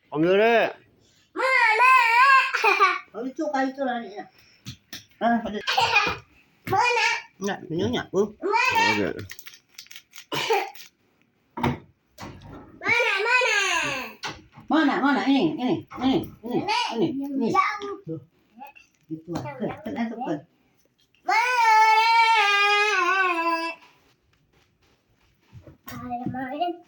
Panggil deh. Mana? Oh itu lari ya. Ada. Mana? Enggak, minumnya. Oke. Mana? Ini. Jauh. Tuh. Itu. Kan. Main.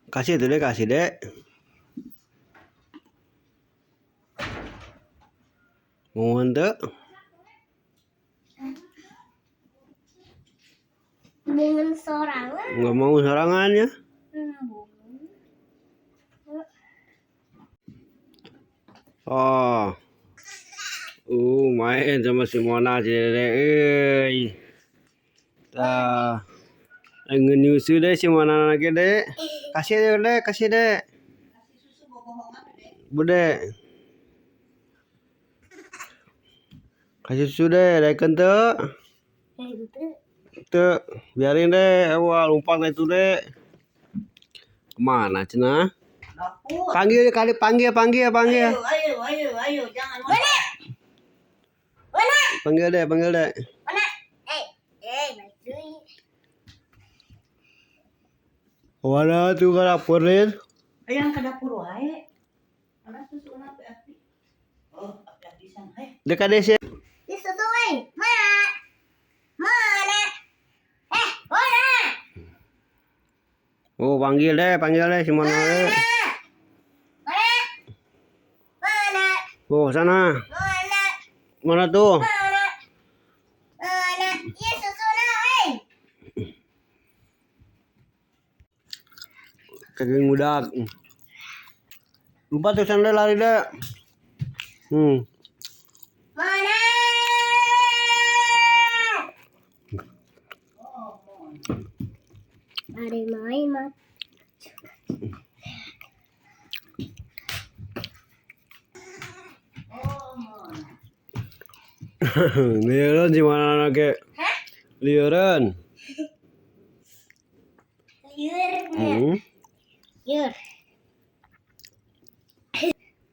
Kasih itu deh, kasih deh. Mau ente? Dengan sorangan. Nggak mau sorangan ya? Oh. Main sama si Mona si Dede. Tah. Nyusu deh si Mona lagi deh. Kasih deh, kasih deh. Bude. Kasih susu deh, daikan tuh. Tuh, biarin deh. Wah, lompat itu deh. Kemana Cina? Dapur. Panggil kali, panggil. Ayo, jangan Mana? Panggil deh. Mana? Mana tuh ke dapur Lin? Yang ke dapur wae. Ada susu api. Oh, api sana. Dekat deh sih. Disusu weh. Mana? Mana? Oh, panggil deh si Mona deh. Mana? Oh, sana. Mana? Mana tuh? Mana? Ya susu weh. Kaki ngudak. Lupa tuh sana lari deh. Mana? Ada main mat. Liaran si Mona anaknya. Hah? Liaran. Liur. Liur.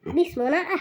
Habis mana ah?